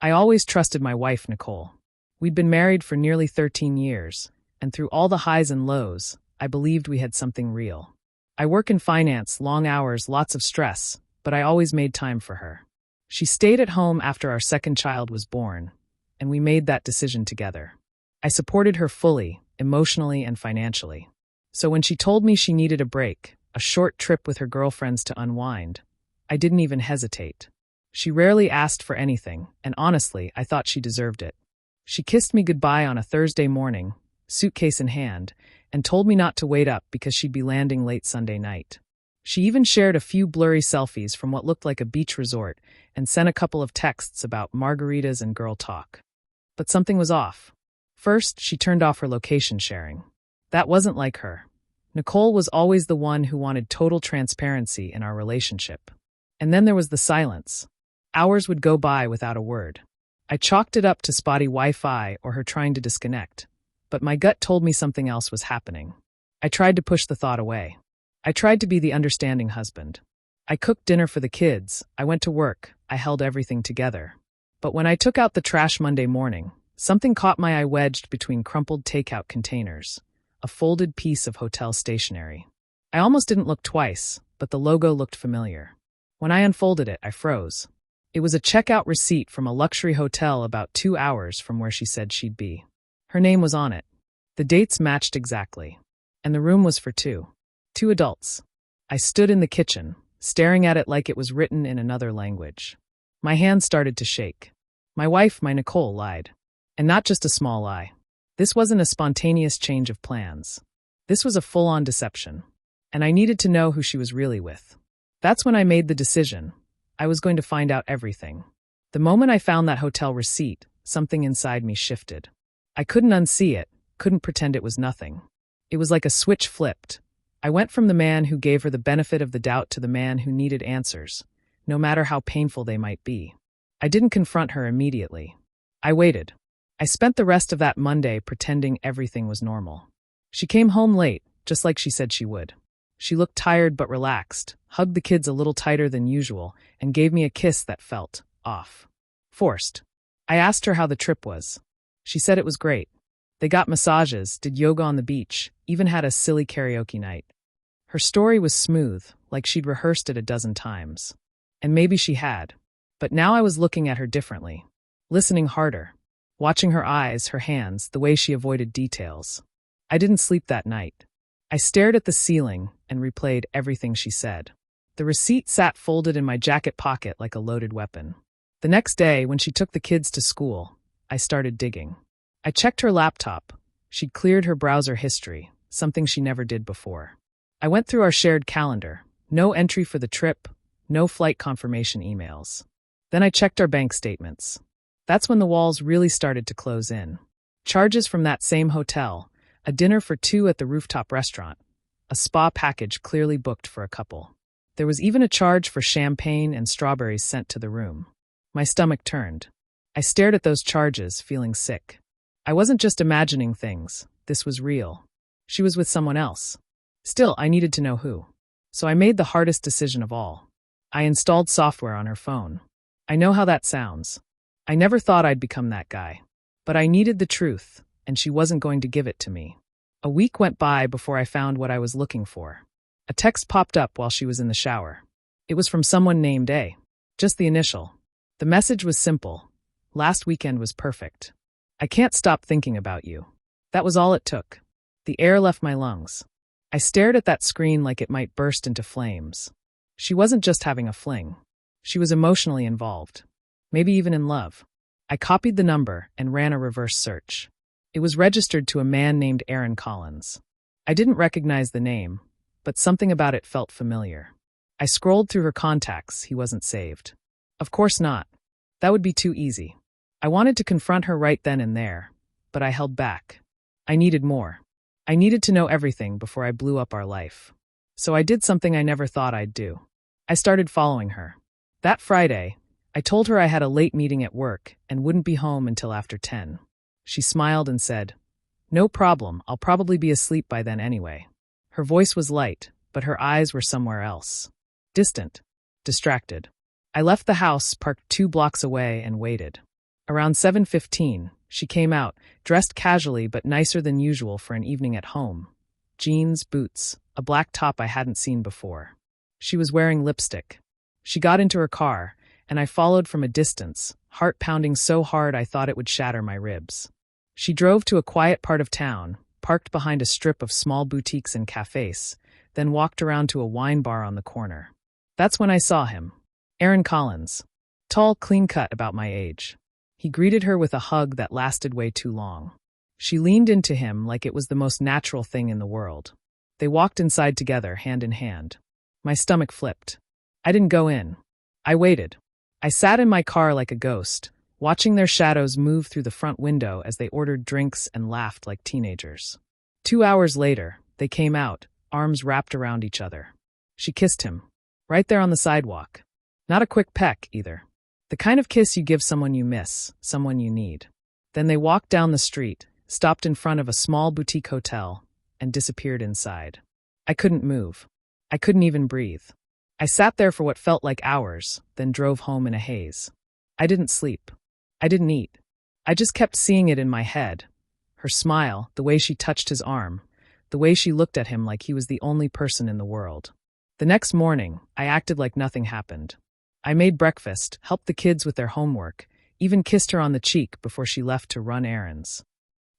I always trusted my wife, Nicole. We'd been married for nearly 13 years, and through all the highs and lows, I believed we had something real. I work in finance, long hours, lots of stress, but I always made time for her. She stayed at home after our second child was born, and we made that decision together. I supported her fully, emotionally and financially. So when she told me she needed a break, a short trip with her girlfriends to unwind, I didn't even hesitate. She rarely asked for anything, and honestly, I thought she deserved it. She kissed me goodbye on a Thursday morning, suitcase in hand, and told me not to wait up because she'd be landing late Sunday night. She even shared a few blurry selfies from what looked like a beach resort and sent a couple of texts about margaritas and girl talk. But something was off. First, she turned off her location sharing. That wasn't like her. Nicole was always the one who wanted total transparency in our relationship. And then there was the silence. Hours would go by without a word. I chalked it up to spotty Wi-Fi or her trying to disconnect, but my gut told me something else was happening. I tried to push the thought away. I tried to be the understanding husband. I cooked dinner for the kids, I went to work, I held everything together. But when I took out the trash Monday morning, something caught my eye wedged between crumpled takeout containers, a folded piece of hotel stationery. I almost didn't look twice, but the logo looked familiar. When I unfolded it, I froze. It was a checkout receipt from a luxury hotel about 2 hours from where she said she'd be. Her name was on it. The dates matched exactly. And the room was for two. 2 adults. I stood in the kitchen, staring at it like it was written in another language. My hands started to shake. My wife, my Nicole, lied. And not just a small lie. This wasn't a spontaneous change of plans. This was a full-on deception. And I needed to know who she was really with. That's when I made the decision. I was going to find out everything. The moment I found that hotel receipt, something inside me shifted. I couldn't unsee it, couldn't pretend it was nothing. It was like a switch flipped. I went from the man who gave her the benefit of the doubt to the man who needed answers, no matter how painful they might be. I didn't confront her immediately. I waited. I spent the rest of that Monday pretending everything was normal. She came home late, just like she said she would. She looked tired but relaxed, hugged the kids a little tighter than usual, and gave me a kiss that felt off. Forced. I asked her how the trip was. She said it was great. They got massages, did yoga on the beach, even had a silly karaoke night. Her story was smooth, like she'd rehearsed it a dozen times. And maybe she had. But now I was looking at her differently. Listening harder. Watching her eyes, her hands, the way she avoided details. I didn't sleep that night. I stared at the ceiling and replayed everything she said. The receipt sat folded in my jacket pocket like a loaded weapon. The next day, when she took the kids to school, I started digging. I checked her laptop. She'd cleared her browser history, something she never did before. I went through our shared calendar. No entry for the trip, no flight confirmation emails. Then I checked our bank statements. That's when the walls really started to close in. Charges from that same hotel, a dinner for 2 at the rooftop restaurant, a spa package clearly booked for a couple. There was even a charge for champagne and strawberries sent to the room. My stomach turned. I stared at those charges, feeling sick. I wasn't just imagining things. This was real. She was with someone else. Still, I needed to know who. So I made the hardest decision of all. I installed software on her phone. I know how that sounds. I never thought I'd become that guy. But I needed the truth, and she wasn't going to give it to me. A week went by before I found what I was looking for. A text popped up while she was in the shower. It was from someone named A. Just the initial. The message was simple. Last weekend was perfect. I can't stop thinking about you. That was all it took. The air left my lungs. I stared at that screen like it might burst into flames. She wasn't just having a fling. She was emotionally involved. Maybe even in love. I copied the number and ran a reverse search. It was registered to a man named Aaron Collins. I didn't recognize the name, but something about it felt familiar. I scrolled through her contacts. He wasn't saved. Of course not. That would be too easy. I wanted to confront her right then and there, but I held back. I needed more. I needed to know everything before I blew up our life. So I did something I never thought I'd do. I started following her. That Friday, I told her I had a late meeting at work and wouldn't be home until after 10. She smiled and said, "No problem, I'll probably be asleep by then anyway." Her voice was light, but her eyes were somewhere else. Distant. Distracted. I left the house, parked 2 blocks away, and waited. Around 7:15, she came out, dressed casually but nicer than usual for an evening at home. Jeans, boots, a black top I hadn't seen before. She was wearing lipstick. She got into her car, and I followed from a distance, heart pounding so hard I thought it would shatter my ribs. She drove to a quiet part of town, parked behind a strip of small boutiques and cafes, then walked around to a wine bar on the corner. That's when I saw him. Aaron Collins. Tall, clean-cut, about my age. He greeted her with a hug that lasted way too long. She leaned into him like it was the most natural thing in the world. They walked inside together, hand in hand. My stomach flipped. I didn't go in. I waited. I sat in my car like a ghost, watching their shadows move through the front window as they ordered drinks and laughed like teenagers. 2 hours later, they came out, arms wrapped around each other. She kissed him. Right there on the sidewalk. Not a quick peck, either. The kind of kiss you give someone you miss, someone you need. Then they walked down the street, stopped in front of a small boutique hotel, and disappeared inside. I couldn't move. I couldn't even breathe. I sat there for what felt like hours, then drove home in a haze. I didn't sleep. I didn't eat. I just kept seeing it in my head. Her smile, the way she touched his arm, the way she looked at him like he was the only person in the world. The next morning, I acted like nothing happened. I made breakfast, helped the kids with their homework, even kissed her on the cheek before she left to run errands.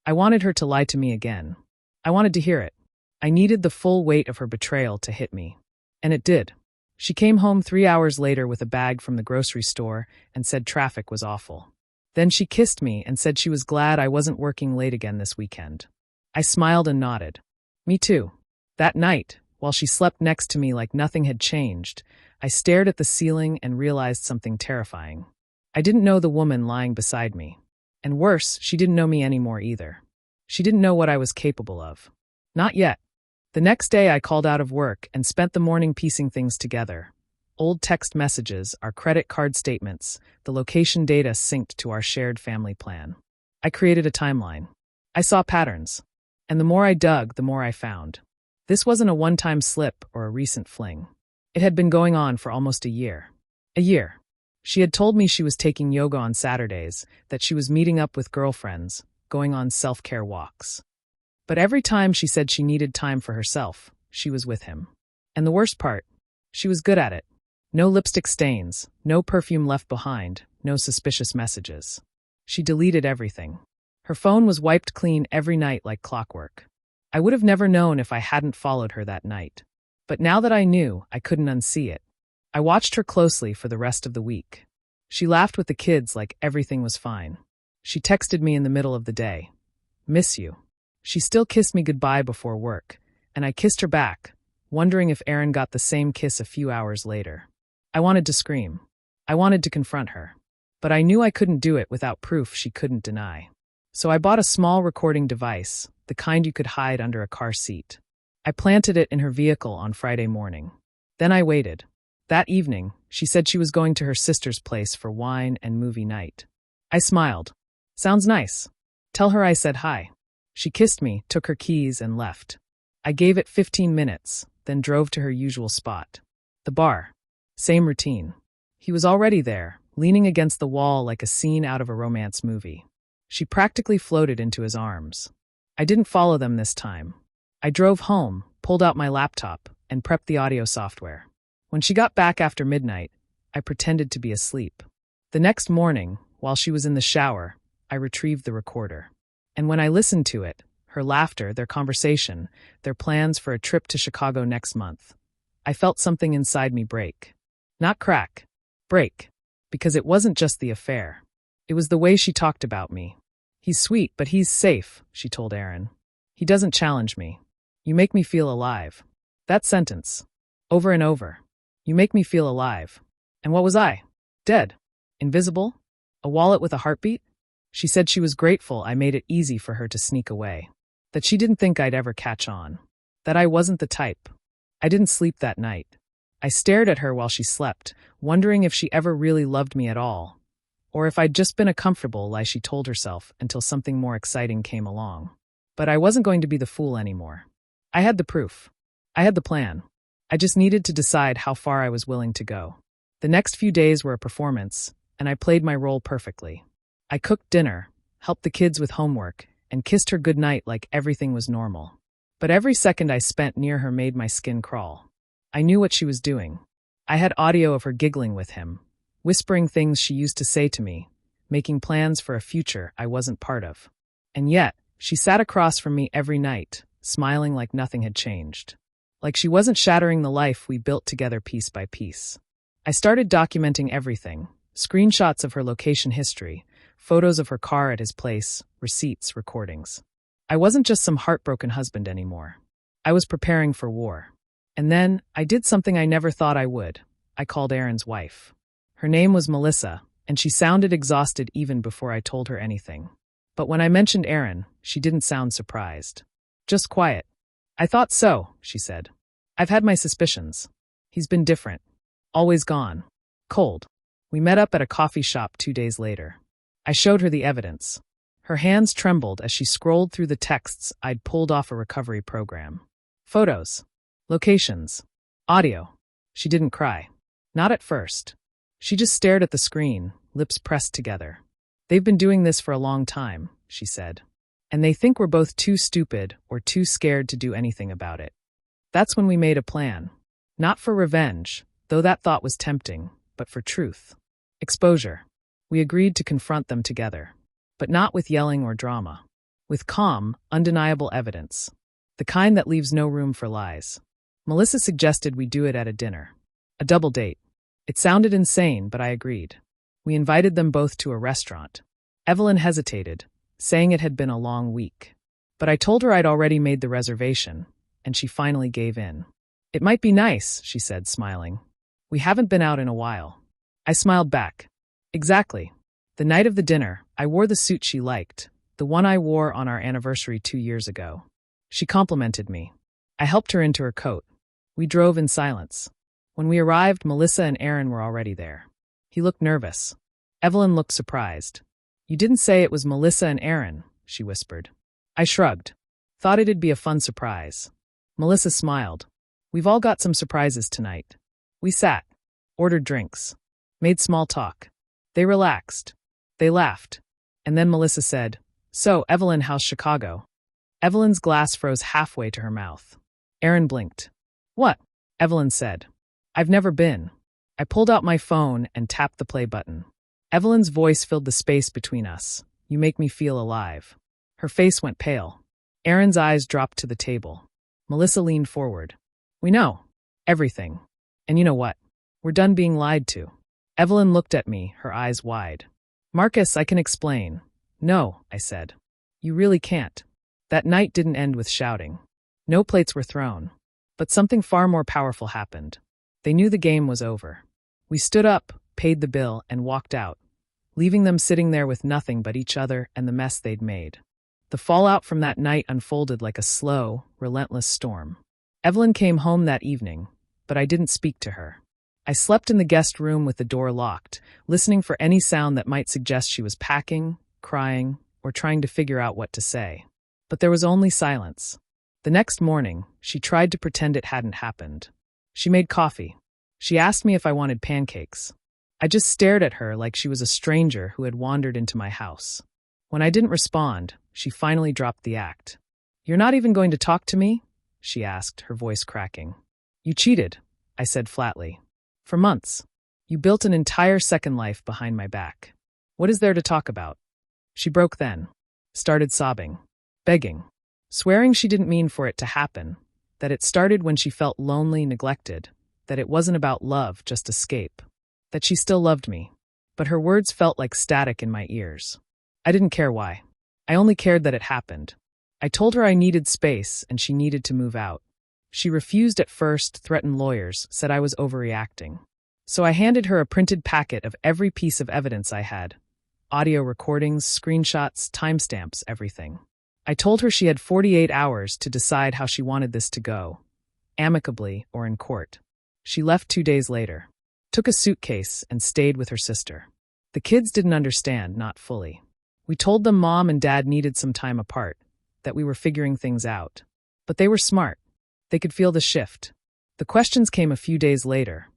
I wanted her to lie to me again. I wanted to hear it. I needed the full weight of her betrayal to hit me. And it did. She came home 3 hours later with a bag from the grocery store and said traffic was awful. Then she kissed me and said she was glad I wasn't working late again this weekend. I smiled and nodded. Me too. That night, while she slept next to me like nothing had changed, I stared at the ceiling and realized something terrifying. I didn't know the woman lying beside me. And worse, she didn't know me anymore either. She didn't know what I was capable of. Not yet. The next day I called out of work and spent the morning piecing things together. Old text messages, our credit card statements, the location data synced to our shared family plan. I created a timeline. I saw patterns. And the more I dug, the more I found. This wasn't a one-time slip or a recent fling. It had been going on for almost a year. A year. She had told me she was taking yoga on Saturdays, that she was meeting up with girlfriends, going on self-care walks. But every time she said she needed time for herself, she was with him. And the worst part, she was good at it. No lipstick stains, no perfume left behind, no suspicious messages. She deleted everything. Her phone was wiped clean every night like clockwork. I would have never known if I hadn't followed her that night. But now that I knew, I couldn't unsee it. I watched her closely for the rest of the week. She laughed with the kids like everything was fine. She texted me in the middle of the day. Miss you. She still kissed me goodbye before work, and I kissed her back, wondering if Aaron got the same kiss a few hours later. I wanted to scream. I wanted to confront her. But I knew I couldn't do it without proof she couldn't deny. So I bought a small recording device, the kind you could hide under a car seat. I planted it in her vehicle on Friday morning. Then I waited. That evening, she said she was going to her sister's place for wine and movie night. I smiled. Sounds nice. Tell her I said hi. She kissed me, took her keys, and left. I gave it 15 minutes, then drove to her usual spot. The bar. Same routine. He was already there, leaning against the wall like a scene out of a romance movie. She practically floated into his arms. I didn't follow them this time. I drove home, pulled out my laptop, and prepped the audio software. When she got back after midnight, I pretended to be asleep. The next morning, while she was in the shower, I retrieved the recorder. And when I listened to it, her laughter, their conversation, their plans for a trip to Chicago next month, I felt something inside me break. Not crack. Break. Because it wasn't just the affair. It was the way she talked about me. He's sweet, but he's safe, she told Aaron. He doesn't challenge me. You make me feel alive. That sentence. Over and over. You make me feel alive. And what was I? Dead. Invisible? A wallet with a heartbeat? She said she was grateful I made it easy for her to sneak away. That she didn't think I'd ever catch on. That I wasn't the type. I didn't sleep that night. I stared at her while she slept, wondering if she ever really loved me at all. Or if I'd just been a comfortable lie she told herself until something more exciting came along. But I wasn't going to be the fool anymore. I had the proof. I had the plan. I just needed to decide how far I was willing to go. The next few days were a performance, and I played my role perfectly. I cooked dinner, helped the kids with homework, and kissed her goodnight like everything was normal. But every second I spent near her made my skin crawl. I knew what she was doing. I had audio of her giggling with him, whispering things she used to say to me, making plans for a future I wasn't part of. And yet, she sat across from me every night, smiling like nothing had changed. Like she wasn't shattering the life we built together piece by piece. I started documenting everything, screenshots of her location history, photos of her car at his place, receipts, recordings. I wasn't just some heartbroken husband anymore. I was preparing for war. And then, I did something I never thought I would. I called Aaron's wife. Her name was Melissa, and she sounded exhausted even before I told her anything. But when I mentioned Aaron, she didn't sound surprised. Just quiet. I thought so, she said. I've had my suspicions. He's been different. Always gone. Cold. We met up at a coffee shop 2 days later. I showed her the evidence. Her hands trembled as she scrolled through the texts I'd pulled off a recovery program. Photos. Locations. Audio. She didn't cry. Not at first. She just stared at the screen, lips pressed together. They've been doing this for a long time, she said. And they think we're both too stupid or too scared to do anything about it. That's when we made a plan. Not for revenge, though that thought was tempting, but for truth. Exposure. We agreed to confront them together. But not with yelling or drama. With calm, undeniable evidence. The kind that leaves no room for lies. Melissa suggested we do it at a dinner. A double date. It sounded insane, but I agreed. We invited them both to a restaurant. Evelyn hesitated, saying it had been a long week. But I told her I'd already made the reservation, and she finally gave in. It might be nice, she said, smiling. We haven't been out in a while. I smiled back. Exactly. The night of the dinner, I wore the suit she liked, the one I wore on our anniversary 2 years ago. She complimented me. I helped her into her coat. We drove in silence. When we arrived, Melissa and Aaron were already there. He looked nervous. Evelyn looked surprised. You didn't say it was Melissa and Aaron, she whispered. I shrugged. Thought it'd be a fun surprise. Melissa smiled. We've all got some surprises tonight. We sat, ordered drinks, made small talk. They relaxed. They laughed. And then Melissa said, So, Evelyn, how's Chicago? Evelyn's glass froze halfway to her mouth. Aaron blinked. What? Evelyn said. I've never been. I pulled out my phone and tapped the play button. Evelyn's voice filled the space between us. You make me feel alive. Her face went pale. Aaron's eyes dropped to the table. Melissa leaned forward. We know. Everything. And you know what? We're done being lied to. Evelyn looked at me, her eyes wide. Marcus, I can explain. No, I said. You really can't. That night didn't end with shouting. No plates were thrown. But something far more powerful happened. They knew the game was over. We stood up, paid the bill, and walked out, leaving them sitting there with nothing but each other and the mess they'd made. The fallout from that night unfolded like a slow, relentless storm. Evelyn came home that evening, but I didn't speak to her. I slept in the guest room with the door locked, listening for any sound that might suggest she was packing, crying, or trying to figure out what to say. But there was only silence. The next morning, she tried to pretend it hadn't happened. She made coffee. She asked me if I wanted pancakes. I just stared at her like she was a stranger who had wandered into my house. When I didn't respond, she finally dropped the act. You're not even going to talk to me? She asked, her voice cracking. You cheated, I said flatly. For months. You built an entire second life behind my back. What is there to talk about? She broke then. Started sobbing. Begging. Swearing she didn't mean for it to happen. That it started when she felt lonely, neglected. That it wasn't about love, just escape. That she still loved me. But her words felt like static in my ears. I didn't care why. I only cared that it happened. I told her I needed space and she needed to move out. She refused at first, threatened lawyers, said I was overreacting. So I handed her a printed packet of every piece of evidence I had. Audio recordings, screenshots, timestamps, everything. I told her she had 48 hours to decide how she wanted this to go, amicably or in court. She left 2 days later, took a suitcase, and stayed with her sister. The kids didn't understand, not fully. We told them Mom and Dad needed some time apart, that we were figuring things out. But they were smart. They could feel the shift. The questions came a few days later.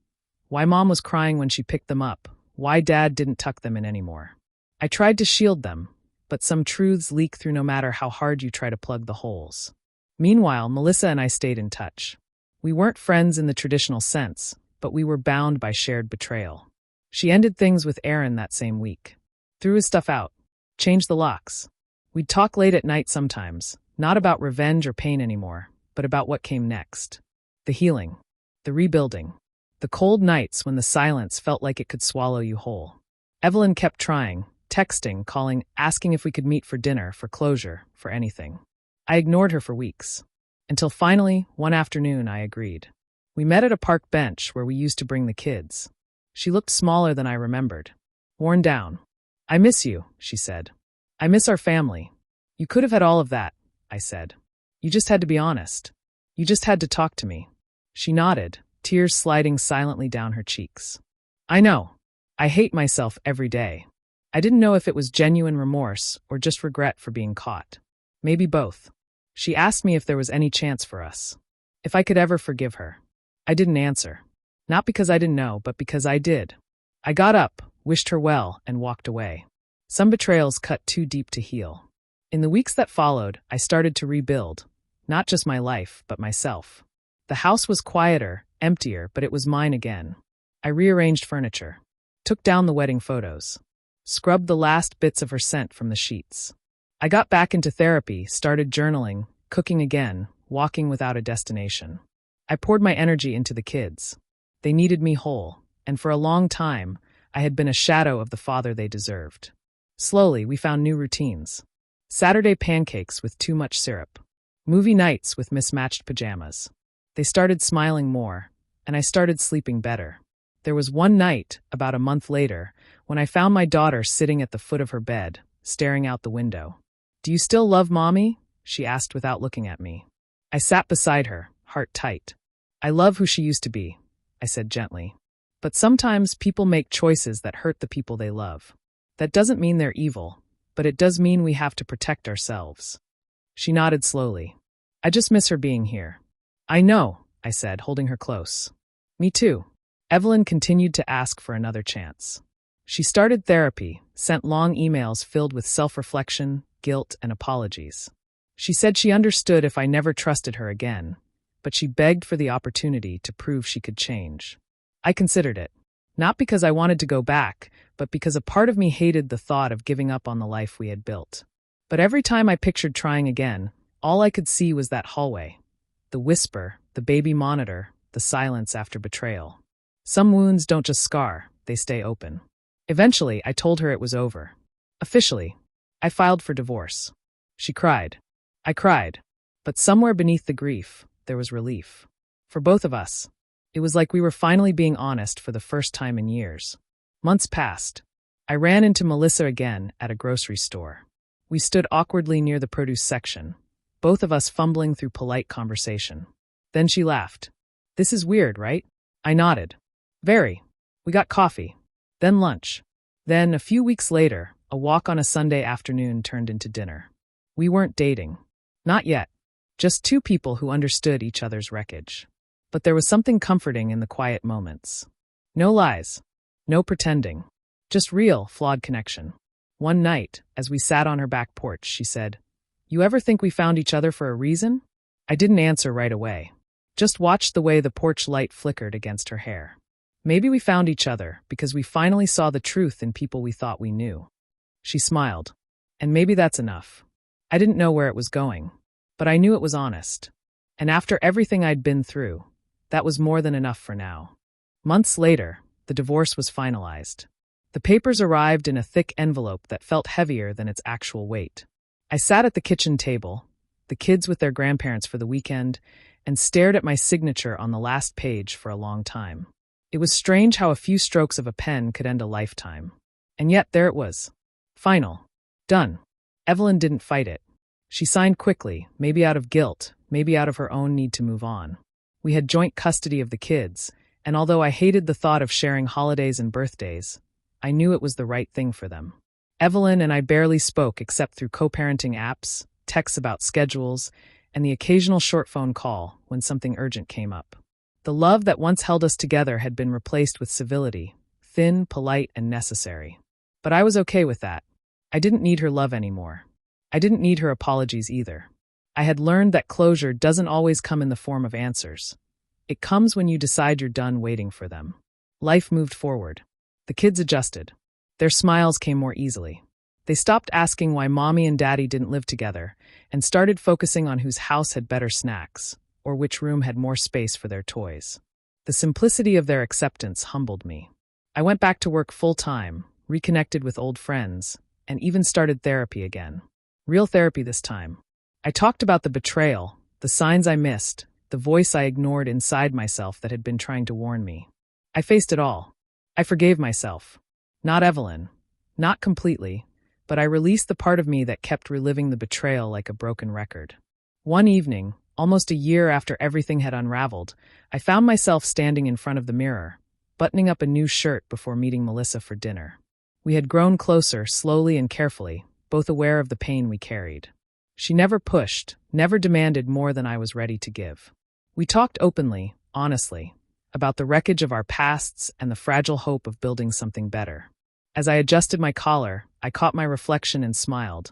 Why Mom was crying when she picked them up, why Dad didn't tuck them in anymore. I tried to shield them, but some truths leak through no matter how hard you try to plug the holes. Meanwhile, Melissa and I stayed in touch. We weren't friends in the traditional sense, but we were bound by shared betrayal. She ended things with Aaron that same week. Threw his stuff out. Changed the locks. We'd talk late at night sometimes, not about revenge or pain anymore, but about what came next. The healing. The rebuilding. The cold nights when the silence felt like it could swallow you whole. Evelyn kept trying, texting, calling, asking if we could meet for dinner, for closure, for anything. I ignored her for weeks. Until finally, one afternoon, I agreed. We met at a park bench where we used to bring the kids. She looked smaller than I remembered. Worn down. "I miss you," she said. "I miss our family." "You could have had all of that," I said. "You just had to be honest. You just had to talk to me." She nodded, tears sliding silently down her cheeks. "I know. I hate myself every day." I didn't know if it was genuine remorse or just regret for being caught. Maybe both. She asked me if there was any chance for us. If I could ever forgive her. I didn't answer. Not because I didn't know, but because I did. I got up, wished her well, and walked away. Some betrayals cut too deep to heal. In the weeks that followed, I started to rebuild. Not just my life, but myself. The house was quieter, emptier, but it was mine again. I rearranged furniture. Took down the wedding photos. Scrubbed the last bits of her scent from the sheets. I got back into therapy, started journaling, cooking again, walking without a destination. I poured my energy into the kids. They needed me whole, and for a long time, I had been a shadow of the father they deserved. Slowly, we found new routines. Saturday pancakes with too much syrup. Movie nights with mismatched pajamas. They started smiling more, and I started sleeping better. There was one night, about a month later, when I found my daughter sitting at the foot of her bed, staring out the window. "Do you still love Mommy?" she asked without looking at me. I sat beside her, heart tight. "I love who she used to be," I said gently. "But sometimes people make choices that hurt the people they love. That doesn't mean they're evil, but it does mean we have to protect ourselves." She nodded slowly. "I just miss her being here." "I know," I said, holding her close. "Me too." Evelyn continued to ask for another chance. She started therapy, sent long emails filled with self-reflection, guilt, and apologies. She said she understood if I never trusted her again, but she begged for the opportunity to prove she could change. I considered it. Not because I wanted to go back, but because a part of me hated the thought of giving up on the life we had built. But every time I pictured trying again, all I could see was that hallway. The whisper, the baby monitor, the silence after betrayal. Some wounds don't just scar, they stay open. Eventually, I told her it was over. Officially, I filed for divorce. She cried. I cried. But somewhere beneath the grief, there was relief. For both of us. It was like we were finally being honest for the first time in years. Months passed. I ran into Melissa again at a grocery store. We stood awkwardly near the produce section, both of us fumbling through polite conversation. Then she laughed. "This is weird, right?" I nodded. "Very. We got coffee. Then lunch. Then, a few weeks later, a walk on a Sunday afternoon turned into dinner. We weren't dating. Not yet. Just two people who understood each other's wreckage. But there was something comforting in the quiet moments. No lies. No pretending. Just real, flawed connection. One night, as we sat on her back porch, she said, "You ever think we found each other for a reason?" I didn't answer right away. Just watched the way the porch light flickered against her hair. Maybe we found each other because we finally saw the truth in people we thought we knew. She smiled. And maybe that's enough. I didn't know where it was going, but I knew it was honest. And after everything I'd been through, that was more than enough for now. Months later, the divorce was finalized. The papers arrived in a thick envelope that felt heavier than its actual weight. I sat at the kitchen table, the kids with their grandparents for the weekend, and stared at my signature on the last page for a long time. It was strange how a few strokes of a pen could end a lifetime. And yet there it was. Final. Done. Evelyn didn't fight it. She signed quickly, maybe out of guilt, maybe out of her own need to move on. We had joint custody of the kids, and although I hated the thought of sharing holidays and birthdays, I knew it was the right thing for them. Evelyn and I barely spoke except through co-parenting apps, texts about schedules, and the occasional short phone call when something urgent came up. The love that once held us together had been replaced with civility, thin, polite, and necessary. But I was okay with that. I didn't need her love anymore. I didn't need her apologies either. I had learned that closure doesn't always come in the form of answers. It comes when you decide you're done waiting for them. Life moved forward. The kids adjusted. Their smiles came more easily. They stopped asking why mommy and daddy didn't live together and started focusing on whose house had better snacks or which room had more space for their toys. The simplicity of their acceptance humbled me. I went back to work full-time, reconnected with old friends, and even started therapy again. Real therapy this time. I talked about the betrayal, the signs I missed, the voice I ignored inside myself that had been trying to warn me. I faced it all. I forgave myself. Not Evelyn. Not completely, but I released the part of me that kept reliving the betrayal like a broken record. One evening, almost a year after everything had unraveled, I found myself standing in front of the mirror, buttoning up a new shirt before meeting Melissa for dinner. We had grown closer, slowly and carefully, both aware of the pain we carried. She never pushed, never demanded more than I was ready to give. We talked openly, honestly, about the wreckage of our pasts and the fragile hope of building something better. As I adjusted my collar, I caught my reflection and smiled.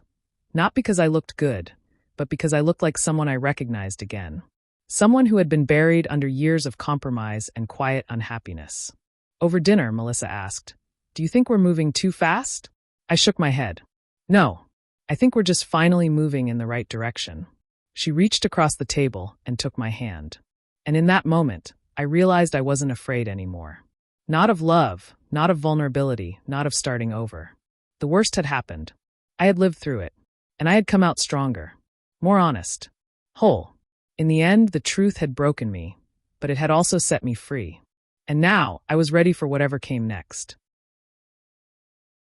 Not because I looked good, but because I looked like someone I recognized again. Someone who had been buried under years of compromise and quiet unhappiness. Over dinner, Melissa asked, "Do you think we're moving too fast?" I shook my head. "No, I think we're just finally moving in the right direction." She reached across the table and took my hand. And in that moment, I realized I wasn't afraid anymore. Not of love, not of vulnerability, not of starting over. The worst had happened. I had lived through it, and I had come out stronger, more honest, whole. In the end, the truth had broken me, but it had also set me free. And now, I was ready for whatever came next.